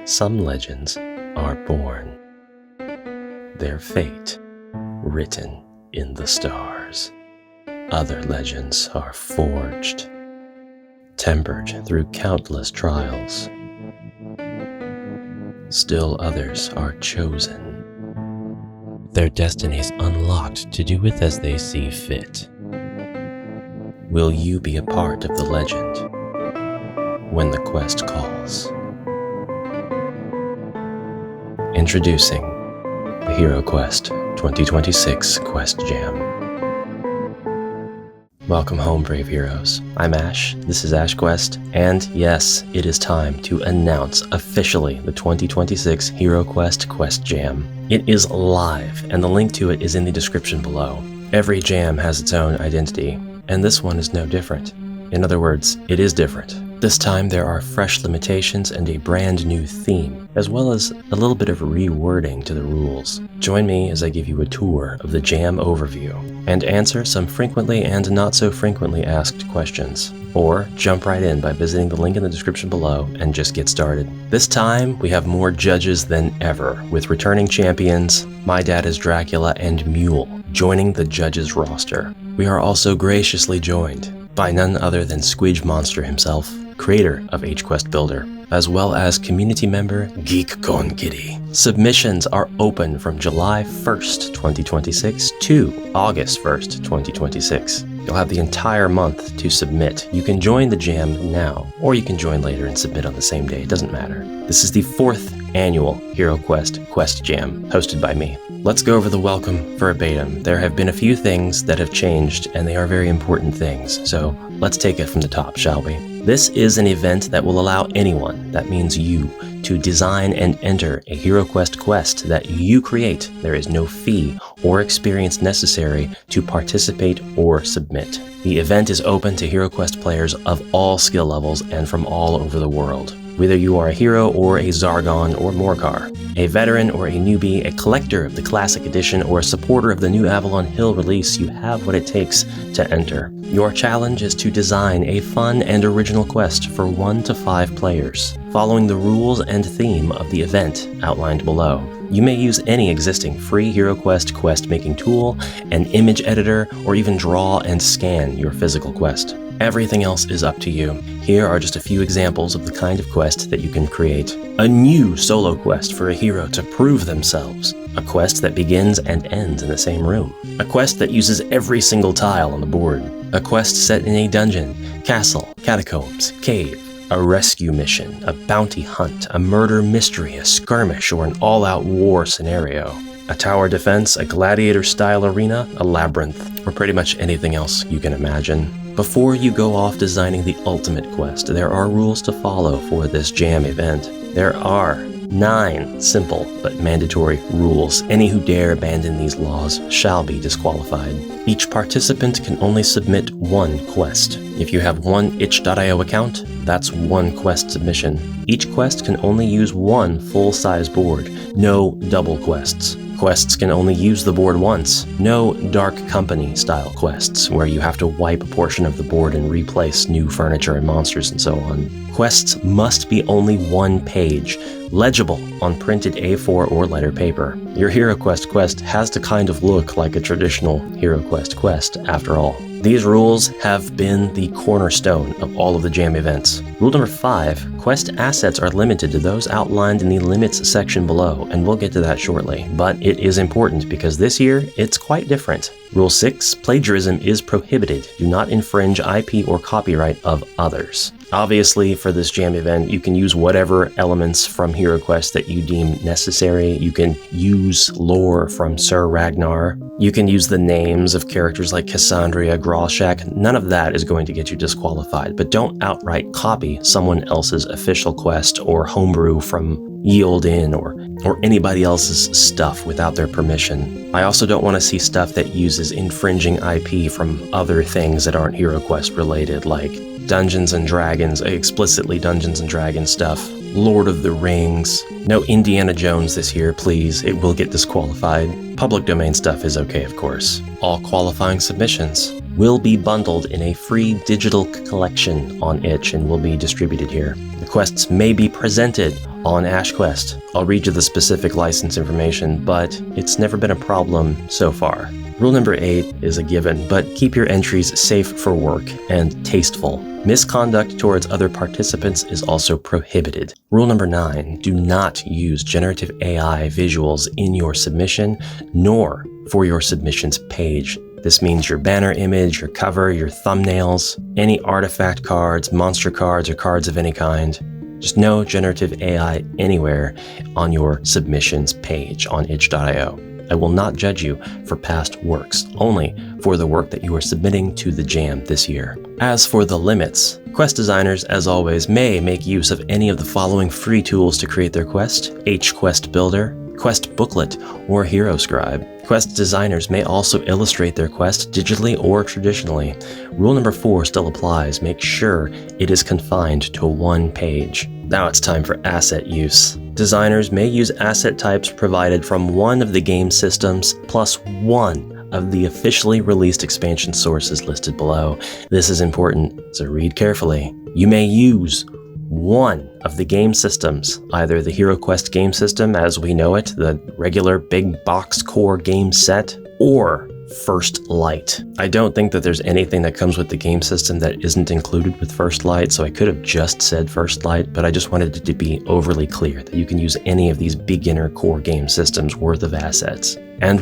Some legends are born, their fate written in the stars. Other legends are forged, tempered through countless trials. Still others are chosen, their destinies unlocked to do with as they see fit. Will you be a part of the legend when the quest calls? Introducing the HeroQuest 2026 Quest Jam. Welcome home, brave heroes. I'm Ash, this is HeroQuest, and yes, it is time to announce officially the 2026 HeroQuest Quest Jam. It is live, and the link to it is in the description below. Every jam has its own identity, and this one is no different. In other words, it is different. This time there are fresh limitations and a brand new theme, as well as a little bit of rewording to the rules. Join me as I give you a tour of the jam overview and answer some frequently and not so frequently asked questions. Or jump right in by visiting the link in the description below and just get started. This time we have more judges than ever, with returning champions, My Dad is Dracula, and Mule joining the judges roster. We are also graciously joined by none other than Squidge Monster himself, creator of HeroQuest Builder, as well as community member Geek Gone Giddy. Submissions are open from July 1st, 2026 to August 1st, 2026. You'll have the entire month to submit. You can join the jam now, or you can join later and submit on the same day. It doesn't matter. This is the 4th annual HeroQuest Quest Jam, hosted by me. Let's go over the welcome verbatim. There have been a few things that have changed, and they are very important things. So let's take it from the top, shall we? This is an event that will allow anyone, that means you, to design and enter a HeroQuest quest that you create. There is no fee or experience necessary to participate or submit. The event is open to HeroQuest players of all skill levels and from all over the world. Whether you are a hero or a Zargon or Morcar, a veteran or a newbie, a collector of the Classic Edition, or a supporter of the new Avalon Hill release, you have what it takes to enter. Your challenge is to design a fun and original quest for 1 to 5 players, following the rules and theme of the event outlined below. You may use any existing free HeroQuest quest-making tool, an image editor, or even draw and scan your physical quest. Everything else is up to you. Here are just a few examples of the kind of quest that you can create. A new solo quest for a hero to prove themselves. A quest that begins and ends in the same room. A quest that uses every single tile on the board. A quest set in a dungeon, castle, catacombs, cave. A rescue mission, a bounty hunt, a murder mystery, a skirmish, or an all-out war scenario. A tower defense, a gladiator-style arena, a labyrinth, or pretty much anything else you can imagine. Before you go off designing the ultimate quest, there are rules to follow for this jam event. There are 9 simple but mandatory rules. Any who dare abandon these laws shall be disqualified. Each participant can only submit 1 quest. If you have one itch.io account, that's 1 quest submission. Each quest can only use 1 full-size board, no double quests. Quests can only use the board once. No Dark Company style quests, where you have to wipe a portion of the board and replace new furniture and monsters and so on. Quests must be only 1 page, legible on printed A4 or letter paper. Your HeroQuest quest has to kind of look like a traditional HeroQuest quest, after all. These rules have been the cornerstone of all of the jam events. Rule number 5, quest assets are limited to those outlined in the limits section below, and we'll get to that shortly. But it is important because this year, it's quite different. Rule 6, plagiarism is prohibited. Do not infringe IP or copyright of others. Obviously, for this jam event, you can use whatever elements from HeroQuest that you deem necessary. You can use lore from Sir Ragnar. You can use the names of characters like Cassandria, Gralshak. None of that is going to get you disqualified, but don't outright copy someone else's official quest or homebrew from Yield-In or anybody else's stuff without their permission. I also don't want to see stuff that uses infringing IP from other things that aren't HeroQuest related, like Dungeons and Dragons, explicitly Dungeons and Dragons stuff, Lord of the Rings. No Indiana Jones this year, please. It will get disqualified. Public domain stuff is okay, of course. All qualifying submissions will be bundled in a free digital collection on itch and will be distributed here. The quests may be presented on HeroQuest. I'll read you the specific license information, but it's never been a problem so far. Rule number 8 is a given, but keep your entries safe for work and tasteful. Misconduct towards other participants is also prohibited. Rule number 9, do not use generative AI visuals in your submission, nor for your submissions page. This means your banner image, your cover, your thumbnails, any artifact cards, monster cards, or cards of any kind. Just no generative AI anywhere on your submissions page on itch.io. I will not judge you for past works, only for the work that you are submitting to the jam this year. As for the limits, quest designers, as always, may make use of any of the following free tools to create their quest: HQuest Builder, Quest Booklet, or HeroScribe. Quest designers may also illustrate their quest digitally or traditionally. Rule number 4 still applies. Make sure it is confined to one page. Now it's time for asset use. Designers may use asset types provided from one of the game systems plus one of the officially released expansion sources listed below. This is important, so read carefully. You may use one of the game systems, either the HeroQuest game system as we know it, the regular big box core game set, or First Light. I don't think that there's anything that comes with the game system that isn't included with First Light, so I could have just said First Light, but I just wanted it to be overly clear that you can use any of these beginner core game systems worth of assets. And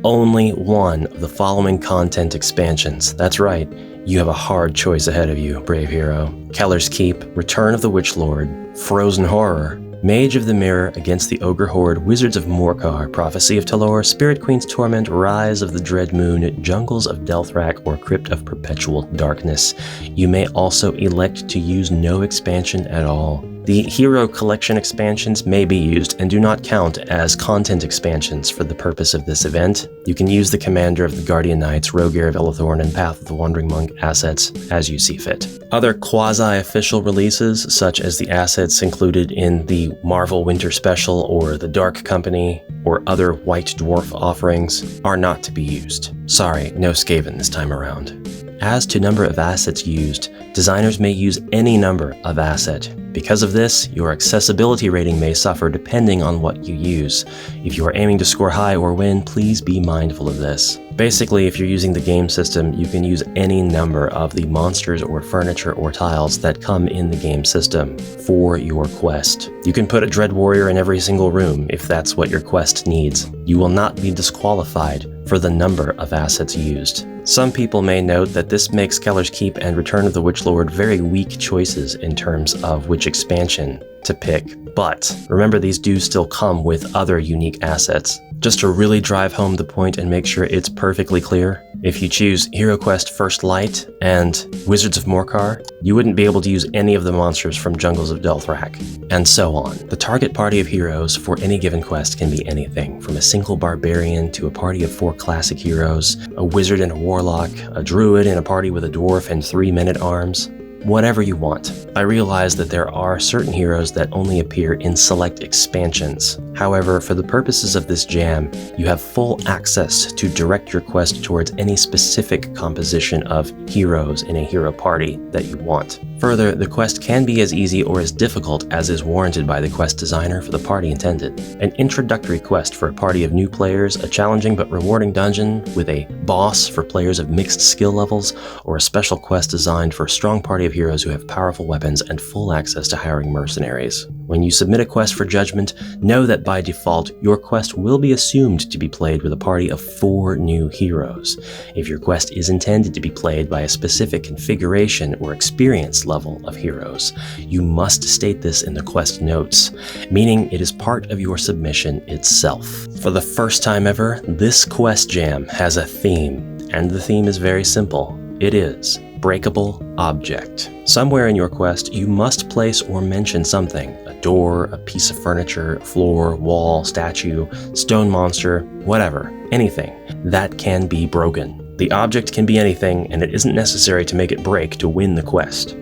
only one of the following content expansions. That's right, you have a hard choice ahead of you, brave hero. Keller's Keep, Return of the Witchlord, Frozen Horror, Mage of the Mirror Against the Ogre Horde, Wizards of Morkar, Prophecy of Talor, Spirit Queen's Torment, Rise of the Dread Moon, Jungles of Delthrak, or Crypt of Perpetual Darkness. You may also elect to use no expansion at all. The Hero Collection expansions may be used and do not count as content expansions for the purpose of this event. You can use the Commander of the Guardian Knights, Rogear of Elithorn, and Path of the Wandering Monk assets as you see fit. Other quasi-official releases, such as the assets included in the Marvel Winter Special or the Dark Company, or other White Dwarf offerings, are not to be used. Sorry, no Skaven this time around. As to number of assets used, designers may use any number of asset. Because of this, your accessibility rating may suffer depending on what you use. If you are aiming to score high or win, please be mindful of this. Basically, if you're using the game system, you can use any number of the monsters or furniture or tiles that come in the game system for your quest. You can put a Dread Warrior in every single room if that's what your quest needs. You will not be disqualified for the number of assets used. Some people may note that this makes Keller's Keep and Return of the Witchlord very weak choices in terms of which expansion to pick, but remember these do still come with other unique assets. Just to really drive home the point and make sure it's perfectly clear, if you choose HeroQuest First Light and Wizards of Morkar, you wouldn't be able to use any of the monsters from Jungles of Delthrak, and so on. The target party of heroes for any given quest can be anything, from a single barbarian to a party of 4 classic heroes, a wizard and a warlock, a druid in a party with a dwarf and 3 men-at-arms. Whatever you want. I realize that there are certain heroes that only appear in select expansions. However, for the purposes of this jam, you have full access to direct your quest towards any specific composition of heroes in a hero party that you want. Further, the quest can be as easy or as difficult as is warranted by the quest designer for the party intended. An introductory quest for a party of new players, a challenging but rewarding dungeon with a boss for players of mixed skill levels, or a special quest designed for a strong party of heroes who have powerful weapons and full access to hiring mercenaries. When you submit a quest for judgment, know that by default, your quest will be assumed to be played with a party of 4 new heroes. If your quest is intended to be played by a specific configuration or experience level of heroes, you must state this in the quest notes, meaning it is part of your submission itself. For the first time ever, this quest jam has a theme, and the theme is very simple. It is breakable object. Somewhere in your quest, you must place or mention something: a door, a piece of furniture, floor, wall, statue, stone monster, whatever, anything that can be broken. The object can be anything, and it isn't necessary to make it break to win the quest.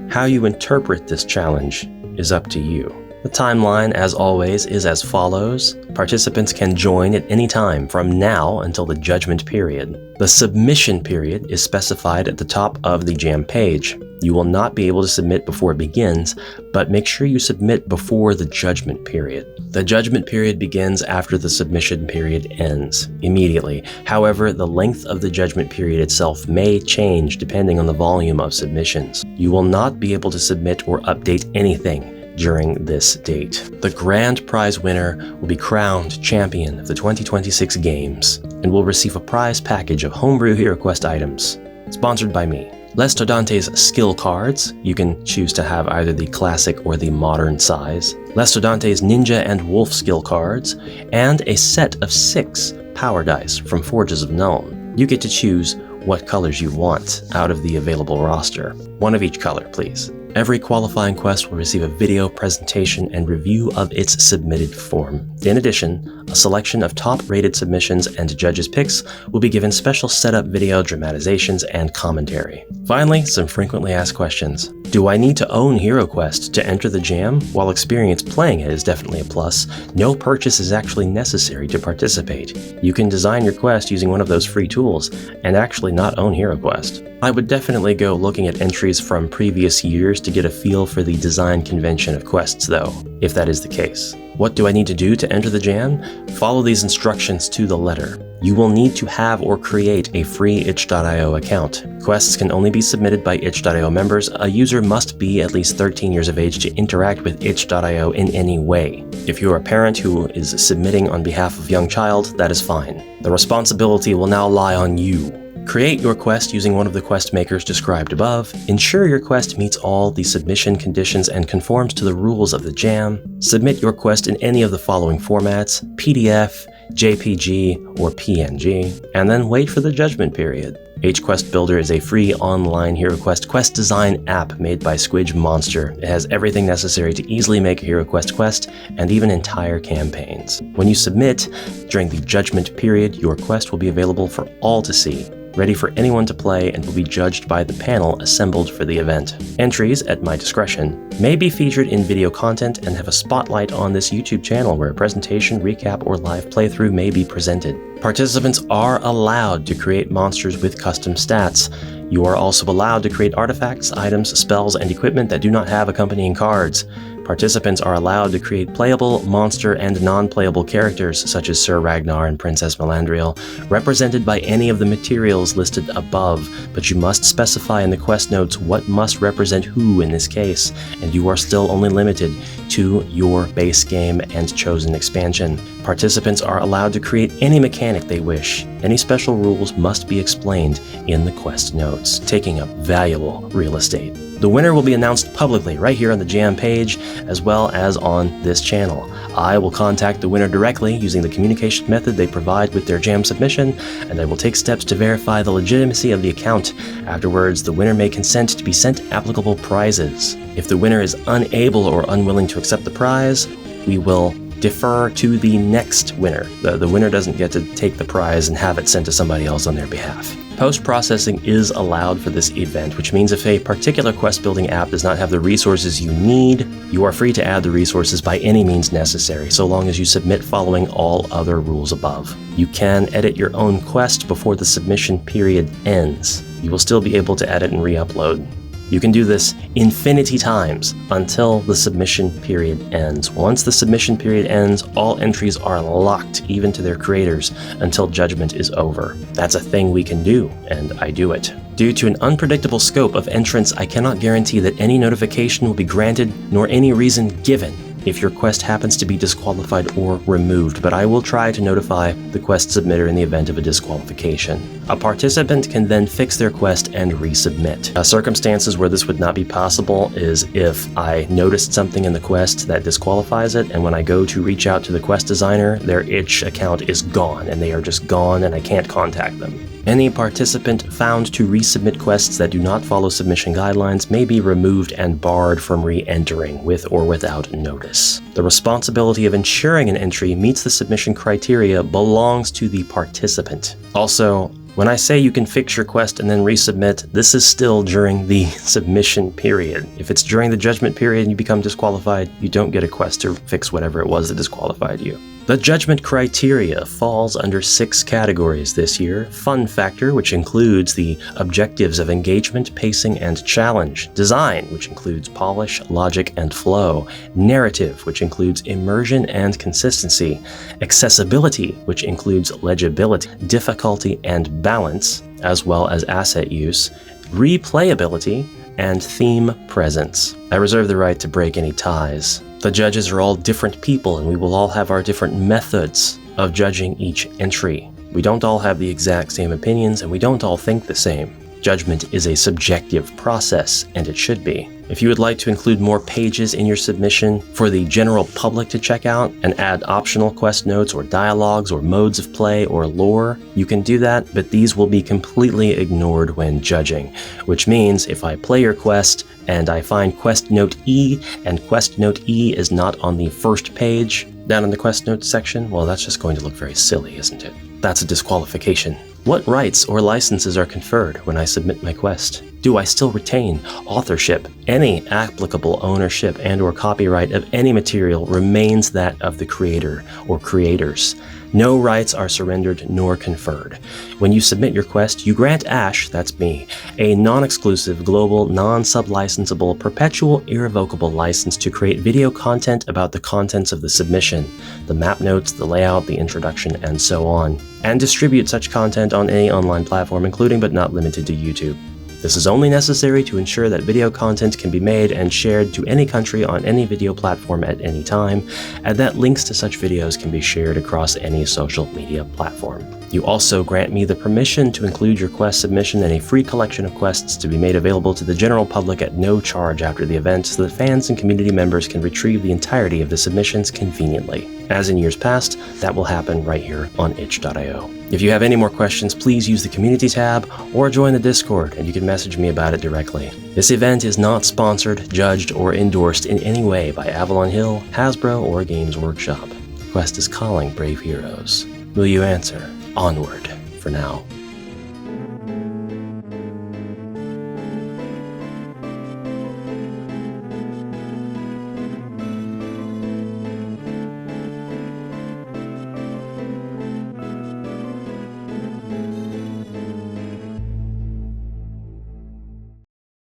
How you interpret this challenge is up to you. The timeline, as always, is as follows. Participants can join at any time from now until the judgment period. The submission period is specified at the top of the jam page. You will not be able to submit before it begins, but make sure you submit before the judgment period. The judgment period begins after the submission period ends, immediately. However, the length of the judgment period itself may change depending on the volume of submissions. You will not be able to submit or update anything during this date. The grand prize winner will be crowned champion of the 2026 games and will receive a prize package of homebrew HeroQuest items, sponsored by me. Lestodante's skill cards, you can choose to have either the classic or the modern size. Lestodante's ninja and wolf skill cards, and a set of 6 power dice from Forges of Nuln. You get to choose what colors you want out of the available roster. One of each color, please. Every qualifying quest will receive a video presentation and review of its submitted form. In addition, a selection of top-rated submissions and judges' picks will be given special setup video dramatizations and commentary. Finally, some frequently asked questions. Do I need to own HeroQuest to enter the jam? While experience playing it is definitely a plus, no purchase is actually necessary to participate. You can design your quest using one of those free tools and actually not own HeroQuest. I would definitely go looking at entries from previous years to get a feel for the design convention of quests though, if that is the case. What do I need to do to enter the jam? Follow these instructions to the letter. You will need to have or create a free itch.io account. Quests can only be submitted by itch.io members. A user must be at least 13 years of age to interact with itch.io in any way. If you're a parent who is submitting on behalf of a young child, that is fine. The responsibility will now lie on you. Create your quest using one of the quest makers described above. Ensure your quest meets all the submission conditions and conforms to the rules of the jam. Submit your quest in any of the following formats: PDF, JPG, or PNG, and then wait for the judgment period. HQuest Builder is a free online HeroQuest quest design app made by Squidge Monster. It has everything necessary to easily make a HeroQuest quest and even entire campaigns. When you submit during the judgment period, your quest will be available for all to see, ready for anyone to play, and will be judged by the panel assembled for the event. Entries, at my discretion, may be featured in video content and have a spotlight on this YouTube channel where a presentation, recap, or live playthrough may be presented. Participants are allowed to create monsters with custom stats. You are also allowed to create artifacts, items, spells, and equipment that do not have accompanying cards. Participants are allowed to create playable, monster, and non-playable characters such as Sir Ragnar and Princess Melandriel, represented by any of the materials listed above, but you must specify in the quest notes what must represent who in this case, and you are still only limited to your base game and chosen expansion. Participants are allowed to create any mechanic they wish. Any special rules must be explained in the quest notes, taking up valuable real estate. The winner will be announced publicly right here on the jam page, as well as on this channel. I will contact the winner directly using the communication method they provide with their jam submission, and I will take steps to verify the legitimacy of the account. Afterwards, the winner may consent to be sent applicable prizes. If the winner is unable or unwilling to accept the prize, we will defer to the next winner. The winner doesn't get to take the prize and have it sent to somebody else on their behalf. Post-processing is allowed for this event, which means if a particular quest-building app does not have the resources you need, you are free to add the resources by any means necessary, so long as you submit following all other rules above. You can edit your own quest before the submission period ends. You will still be able to edit and re-upload. You can do this infinity times until the submission period ends. Once the submission period ends, all entries are locked, even to their creators, until judgment is over. That's a thing we can do, and I do it. Due to an unpredictable scope of entrants, I cannot guarantee that any notification will be granted, nor any reason given if your quest happens to be disqualified or removed, but I will try to notify the quest submitter in the event of a disqualification. A participant can then fix their quest and resubmit. Circumstances where this would not be possible is if I noticed something in the quest that disqualifies it, and when I go to reach out to the quest designer, their itch account is gone, and they are just gone, and I can't contact them. Any participant found to resubmit quests that do not follow submission guidelines may be removed and barred from re-entering with or without notice. The responsibility of ensuring an entry meets the submission criteria belongs to the participant. Also, When I say you can fix your quest and then resubmit, this is still during the submission period. If it's during the judgment period and you become disqualified, you don't get a quest to fix whatever it was that disqualified you. The judgment criteria falls under 6 categories this year. Fun factor, which includes the objectives of engagement, pacing, and challenge. Design, which includes polish, logic, and flow. Narrative, which includes immersion and consistency. Accessibility, which includes legibility, difficulty, and balance, as well as asset use. Replayability, and theme presence. I reserve the right to break any ties. The judges are all different people, and we will all have our different methods of judging each entry. We don't all have the exact same opinions, and we don't all think the same. Judgment is a subjective process, and it should be. If you would like to include more pages in your submission for the general public to check out and add optional quest notes or dialogues or modes of play or lore, you can do that, but these will be completely ignored when judging, which means if I play your quest and I find quest note E and quest note E is not on the first page down in the quest notes section, well, that's just going to look very silly, isn't it? That's a disqualification. What rights or licenses are conferred when I submit my quest? Do I still retain authorship? Any applicable ownership and/or copyright of any material remains that of the creator or creators. No rights are surrendered nor conferred. When you submit your quest, you grant Ash, that's me, a non-exclusive, global, non-sublicensable, perpetual, irrevocable license to create video content about the contents of the submission, the map notes, the layout, the introduction, and so on, and distribute such content on any online platform, including but not limited to YouTube. This is only necessary to ensure that video content can be made and shared to any country on any video platform at any time, and that links to such videos can be shared across any social media platform. You also grant me the permission to include your quest submission in a free collection of quests to be made available to the general public at no charge after the event, so that fans and community members can retrieve the entirety of the submissions conveniently. As in years past, that will happen right here on itch.io. If you have any more questions, please use the community tab or join the Discord, and you can message me about it directly. This event is not sponsored, judged, or endorsed in any way by Avalon Hill, Hasbro, or Games Workshop. The quest is calling brave heroes. Will you answer? Onward, for now.